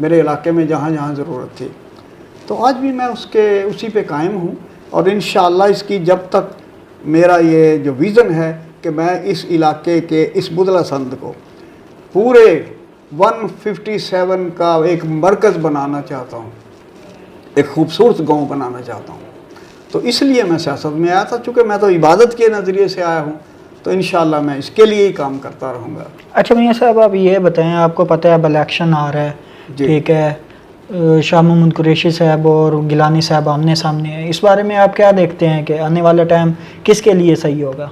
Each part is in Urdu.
میرے علاقے میں جہاں جہاں ضرورت تھی. تو آج بھی میں اسی پہ قائم ہوں, اور انشاءاللہ اس کی جب تک میرا یہ جو ویژن ہے کہ میں اس علاقے کے اس بدلہ سندھ کو پورے 157 کا ایک مرکز بنانا چاہتا ہوں, ایک خوبصورت گاؤں بنانا چاہتا ہوں. تو اس لیے میں سیاست میں آیا تھا, چونکہ میں تو عبادت کے نظریے سے آیا ہوں, تو انشاءاللہ میں اس کے لیے ہی کام کرتا رہوں گا. اچھا میاں صاحب آپ یہ بتائیں, آپ کو پتہ ہے اب الیکشن آ رہا ہے, ٹھیک ہے, شاہ محمود قریشی صاحب اور گیلانی صاحب آمنے سامنے ہیں, اس بارے میں آپ کیا دیکھتے ہیں کہ آنے والا ٹائم کس کے لیے صحیح ہوگا؟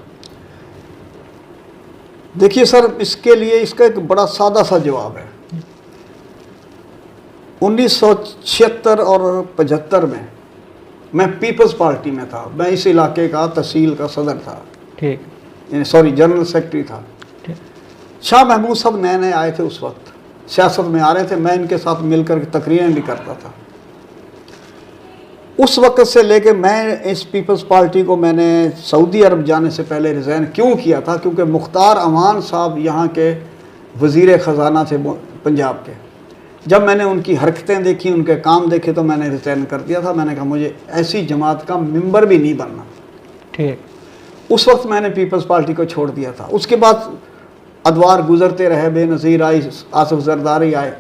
دیکھیے سر, اس کے لیے اس کا ایک بڑا سادہ سا جواب ہے. 1976 اور 75 میں پیپلز پارٹی میں تھا. میں اس علاقے کا تحصیل کا صدر تھا, ٹھیک, یعنی سوری جنرل سیکرٹری تھا. شاہ محمود صاحب نئے نئے آئے تھے, اس وقت سیاست میں آ رہے تھے, میں ان کے ساتھ مل کر تقریریں بھی کرتا تھا. اس وقت سے لے کے میں اس پیپلز پارٹی کو میں نے سعودی عرب جانے سے پہلے ریزائن کیوں کیا تھا, کیونکہ مختار امان صاحب یہاں کے وزیر خزانہ تھے پنجاب کے. جب میں نے ان کی حرکتیں دیکھی, ان کے کام دیکھے, تو میں نے ریزائن کر دیا تھا. میں نے کہا مجھے ایسی جماعت کا ممبر بھی نہیں بننا. ٹھیک, اس وقت میں نے پیپلز پارٹی کو چھوڑ دیا تھا. اس کے بعد ادوار گزرتے رہے, بے نظیر آئی, آصف زرداری آئے.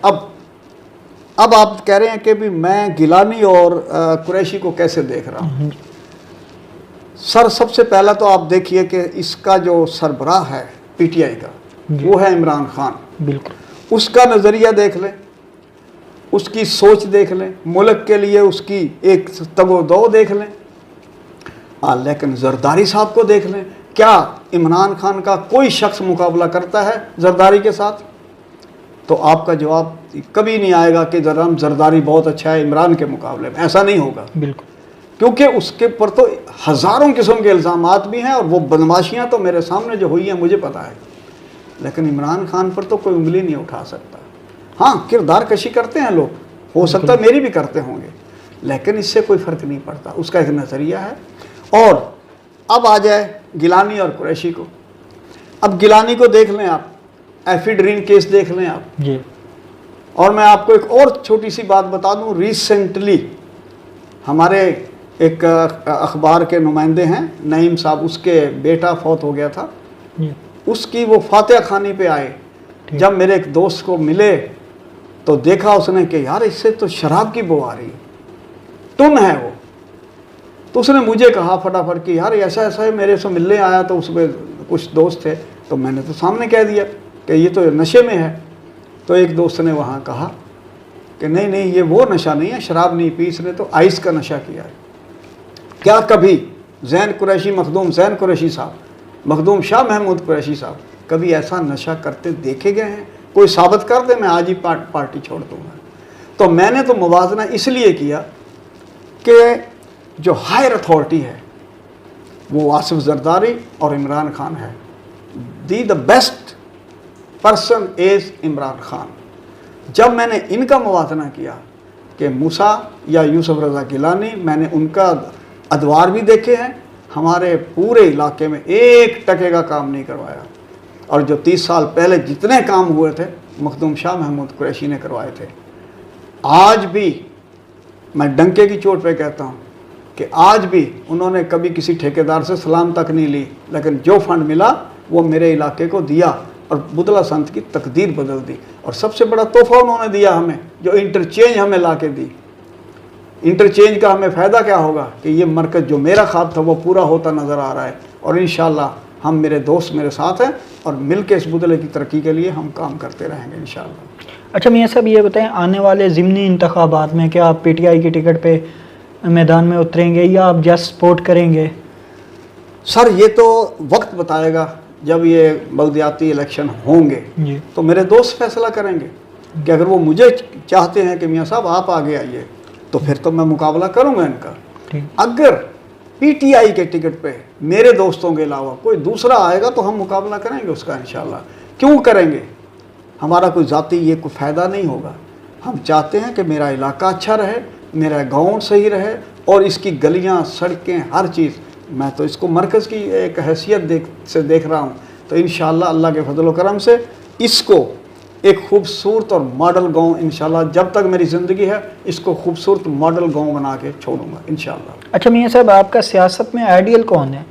اب آپ کہہ رہے ہیں کہ بھی میں گیلانی اور قریشی کو کیسے دیکھ رہا ہوں. سر سب سے پہلا تو آپ دیکھیے کہ اس کا جو سربراہ ہے پی ٹی آئی کا, وہ ہے عمران خان. بالکل, اس کا نظریہ دیکھ لیں, اس کی سوچ دیکھ لیں, ملک کے لیے اس کی ایک تگ و دو دیکھ لیں. لیکن زرداری صاحب کو دیکھ لیں, کیا عمران خان کا کوئی شخص مقابلہ کرتا ہے زرداری کے ساتھ؟ تو آپ کا جواب کبھی نہیں آئے گا کہ زرداری بہت اچھا ہے عمران کے مقابلے میں. ایسا نہیں ہوگا. بالکل, کیونکہ اس کے پر تو ہزاروں قسم کے الزامات بھی ہیں, اور وہ بدماشیاں تو میرے سامنے جو ہوئی ہیں مجھے پتہ ہے. لیکن عمران خان پر تو کوئی انگلی نہیں اٹھا سکتا. ہاں, کردار کشی کرتے ہیں لوگ, ہو سکتا ہے میری بھی کرتے ہوں گے, لیکن اس سے کوئی فرق نہیں پڑتا. اس کا ایک نظریہ ہے. اور اب آ جائے گیلانی اور قریشی کو. اب گیلانی کو دیکھ لیں آپ, ایفیڈرین کیس دیکھ لیں آپ. جی, اور میں آپ کو ایک اور چھوٹی سی بات بتا دوں. ریسنٹلی ہمارے ایک اخبار کے نمائندے ہیں نعیم صاحب, اس کے بیٹا فوت ہو گیا تھا. اس کی وہ فاتحہ خوانی پہ آئے. جب میرے ایک دوست کو ملے تو دیکھا اس نے کہ یار اس سے تو شراب کی بو آ رہی ہے, تم ہے وہ. تو اس نے مجھے کہا فٹافٹ کہ یار ایسا ایسا ہے, میرے سے ملنے آیا. تو اس میں کچھ دوست تھے, تو میں نے تو سامنے کہہ دیا کہ یہ تو نشے میں ہے. تو ایک دوست نے وہاں کہا کہ نہیں یہ وہ نشہ نہیں ہے, شراب نہیں پی, اس نے تو آئس کا نشہ کیا ہے. کیا کبھی زین قریشی, مخدوم زین قریشی صاحب, مخدوم شاہ محمود قریشی صاحب کبھی ایسا نشہ کرتے دیکھے گئے ہیں؟ کوئی ثابت کر دے, میں آج ہی پارٹی چھوڑ دوں گا. تو میں نے تو موازنہ اس لیے کیا کہ جو ہائر اتھارٹی ہے وہ آصف زرداری اور عمران خان ہے. The best person is Imran Khan. جب میں نے ان کا موازنہ کیا کہ موسیٰ یا یوسف رضا گیلانی, میں نے ان کا ادوار بھی دیکھے ہیں, ہمارے پورے علاقے میں 1% کا کام نہیں کروایا. اور جو 30 سال پہلے جتنے کام ہوئے تھے مخدوم شاہ محمود قریشی نے کروائے تھے. آج بھی میں ڈنکے کی چوٹ پہ کہتا ہوں کہ آج بھی انہوں نے کبھی کسی ٹھیکیدار سے سلام تک نہیں لی, لیکن جو فنڈ ملا وہ میرے علاقے کو دیا اور بدلہ سنت کی تقدیر بدل دی. اور سب سے بڑا تحفہ انہوں نے دیا ہمیں, جو انٹرچینج ہمیں لا کے دی. انٹرچینج کا ہمیں فائدہ کیا ہوگا کہ یہ مرکز جو میرا خواب تھا وہ پورا ہوتا نظر آ رہا ہے. اور انشاءاللہ ہم, میرے دوست میرے ساتھ ہیں, اور مل کے اس بدلے کی ترقی کے لیے ہم کام کرتے رہیں گے انشاءاللہ. اچھا میاں صاحب یہ بتائیں, آنے والے ضمنی انتخابات میں کیا آپ پی ٹی آئی کی ٹکٹ پہ میدان میں اتریں گے یا آپ جسٹ سپورٹ کریں گے؟ سر یہ تو وقت بتائے گا. جب یہ بلدیاتی الیکشن ہوں گے تو میرے دوست فیصلہ کریں گے کہ اگر وہ مجھے چاہتے ہیں کہ میاں صاحب آپ آگے آئیے تو پھر تو میں مقابلہ کروں گا ان کا. اگر پی ٹی آئی کے ٹکٹ پہ میرے دوستوں کے علاوہ کوئی دوسرا آئے گا تو ہم مقابلہ کریں گے اس کا انشاءاللہ. کیوں کریں گے؟ ہمارا کوئی ذاتی یہ کوئی فائدہ نہیں ہوگا. ہم چاہتے ہیں کہ میرا علاقہ اچھا رہے, میرا گاؤں صحیح رہے, اور اس کی گلیاں, سڑکیں, ہر چیز. میں تو اس کو مرکز کی ایک حیثیت سے دیکھ رہا ہوں. تو انشاءاللہ اللہ کے فضل و کرم سے اس کو ایک خوبصورت اور ماڈل گاؤں انشاءاللہ جب تک میری زندگی ہے اس کو خوبصورت ماڈل گاؤں بنا کے چھوڑوں گا انشاءاللہ۔ اچھا میاں صاحب، آپ کا سیاست میں آئیڈیل کون ہے؟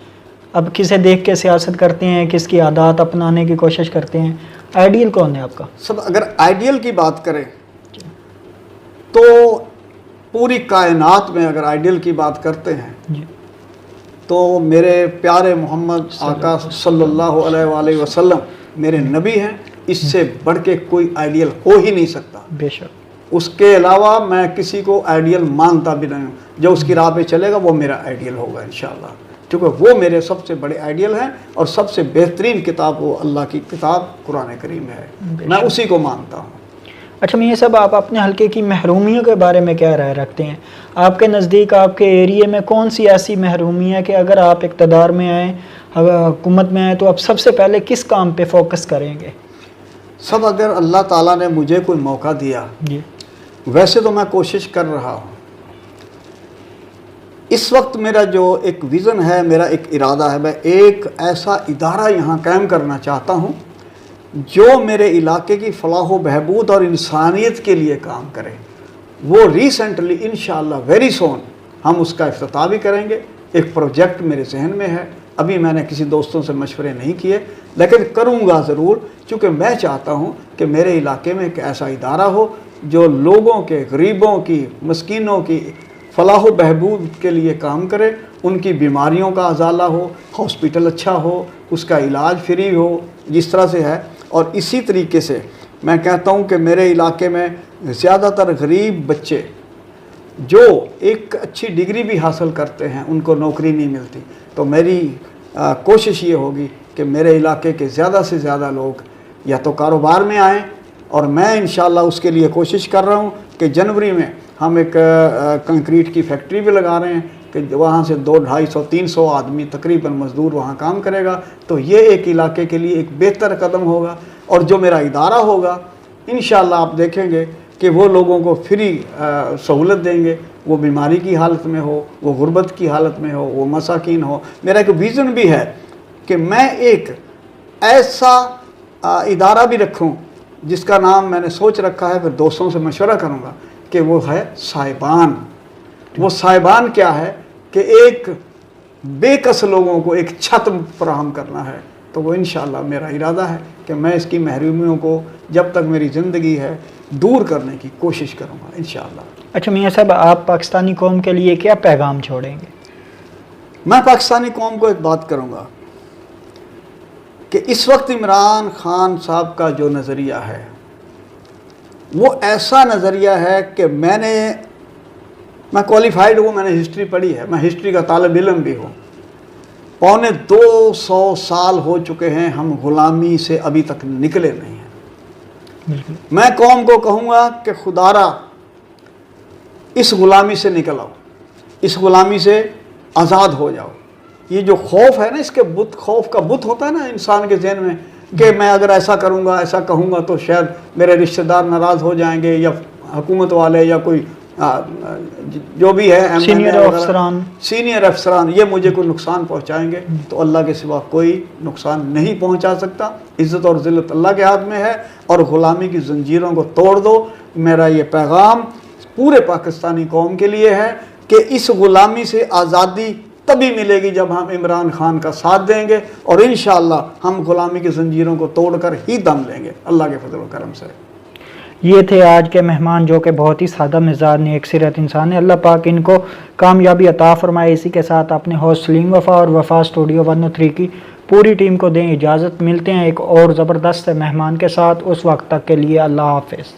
اب کسے دیکھ کے سیاست کرتے ہیں، کس کی عادات اپنانے کی کوشش کرتے ہیں، آئیڈیل کون ہے آپ کا؟ سب اگر آئیڈیل کی بات کریں تو پوری کائنات میں اگر آئیڈیل کی بات کرتے ہیں جی تو میرے پیارے محمد آقا صلی اللہ علیہ وآلہ وسلم میرے نبی ہیں، اس سے بڑھ کے کوئی آئیڈیل ہو ہی نہیں سکتا۔ بے شک۔ اس کے علاوہ میں کسی کو آئیڈیل مانتا بھی نہیں ہوں، جو اس کی راہ پہ چلے گا وہ میرا آئیڈیل ہوگا انشاءاللہ، کیونکہ وہ میرے سب سے بڑے آئیڈیل ہیں اور سب سے بہترین کتاب وہ اللہ کی کتاب قرآن کریم ہے، میں اسی کو مانتا ہوں۔ اچھا میاں صاحب، آپ اپنے حلقے کی محرومیوں کے بارے میں کیا رائے رکھتے ہیں؟ آپ کے نزدیک آپ کے ایریے میں کون سی ایسی محرومی ہے کہ اگر آپ اقتدار میں آئیں، حکومت میں آئیں، تو آپ سب سے پہلے کس کام پہ فوکس کریں گے؟ سب اگر اللہ تعالیٰ نے مجھے کوئی موقع دیا، جی ویسے تو میں کوشش کر رہا ہوں، اس وقت میرا جو ایک ویژن ہے، میرا ایک ارادہ ہے، میں ایک ایسا ادارہ یہاں قائم کرنا چاہتا ہوں جو میرے علاقے کی فلاح و بہبود اور انسانیت کے لیے کام کرے۔ وہ ریسنٹلی انشاءاللہ ویری سون ہم اس کا افتتاح بھی کریں گے۔ ایک پروجیکٹ میرے ذہن میں ہے، ابھی میں نے کسی دوستوں سے مشورے نہیں کیے، لیکن کروں گا ضرور، کیونکہ میں چاہتا ہوں کہ میرے علاقے میں ایک ایسا ادارہ ہو جو لوگوں کے، غریبوں کی، مسکینوں کی فلاح و بہبود کے لیے کام کرے، ان کی بیماریوں کا ازالہ ہو، ہاسپٹل اچھا ہو، اس کا علاج فری ہو، جس طرح سے ہے۔ اور اسی طریقے سے میں کہتا ہوں کہ میرے علاقے میں زیادہ تر غریب بچے جو ایک اچھی ڈگری بھی حاصل کرتے ہیں ان کو نوکری نہیں ملتی، تو میری کوشش یہ ہوگی کہ میرے علاقے کے زیادہ سے زیادہ لوگ یا تو کاروبار میں آئیں، اور میں انشاءاللہ اس کے لیے کوشش کر رہا ہوں کہ جنوری میں ہم ایک کنکریٹ کی فیکٹری بھی لگا رہے ہیں کہ وہاں سے 200-250-300 آدمی تقریباً مزدور وہاں کام کرے گا، تو یہ ایک علاقے کے لیے ایک بہتر قدم ہوگا۔ اور جو میرا ادارہ ہوگا انشاءاللہ آپ دیکھیں گے کہ وہ لوگوں کو فری سہولت دیں گے، وہ بیماری کی حالت میں ہو، وہ غربت کی حالت میں ہو، وہ مساکین ہو۔ میرا ایک ویژن بھی ہے کہ میں ایک ایسا ادارہ بھی رکھوں جس کا نام میں نے سوچ رکھا ہے، پھر دوستوں سے مشورہ کروں گا، کہ وہ ہے صاحبان۔ وہ صاحبان کیا ہے کہ ایک بے کس لوگوں کو ایک چھت فراہم کرنا ہے، تو وہ انشاءاللہ میرا ارادہ ہے کہ میں اس کی محرومیوں کو جب تک میری زندگی ہے دور کرنے کی کوشش کروں گا انشاءاللہ۔ اچھا میاں صاحب، آپ پاکستانی قوم کے لیے کیا پیغام چھوڑیں گے؟ میں پاکستانی قوم کو ایک بات کروں گا کہ اس وقت عمران خان صاحب کا جو نظریہ ہے وہ ایسا نظریہ ہے کہ میں کوالیفائڈ ہوں، میں نے ہسٹری پڑھی ہے، میں ہسٹری کا طالب علم بھی ہوں۔ 250 سال ہو چکے ہیں، ہم غلامی سے ابھی تک نکلے نہیں ہیں۔ بالکل۔ میں قوم کو کہوں گا کہ خدارا اس غلامی سے نکل آؤ، اس غلامی سے آزاد ہو جاؤ۔ یہ جو خوف ہے نا، اس کے خوف کا بت ہوتا ہے نا انسان کے ذہن میں کہ میں اگر ایسا کروں گا، ایسا کہوں گا تو شاید میرے رشتہ دار ناراض ہو جائیں گے، یا حکومت والے یا کوئی جو بھی ہے سینئر افسران یہ مجھے کوئی نقصان پہنچائیں گے، تو اللہ کے سوا کوئی نقصان نہیں پہنچا سکتا۔ عزت اور ذلت اللہ کے ہاتھ میں ہے، اور غلامی کی زنجیروں کو توڑ دو۔ میرا یہ پیغام پورے پاکستانی قوم کے لیے ہے کہ اس غلامی سے آزادی تبھی ملے گی جب ہم عمران خان کا ساتھ دیں گے، اور انشاءاللہ ہم غلامی کی زنجیروں کو توڑ کر ہی دم لیں گے اللہ کے فضل و کرم سے۔ یہ تھے آج کے مہمان، جو کہ بہت ہی سادہ مزاج نیک سیرت انسان ہے۔ اللہ پاک ان کو کامیابی عطا فرمائے۔ اسی کے ساتھ اپنے ہوسٹ سلیم وفا اور وفا اسٹوڈیو 103 کی پوری ٹیم کو دیں اجازت۔ ملتے ہیں ایک اور زبردست مہمان کے ساتھ، اس وقت تک کے لیے اللہ حافظ۔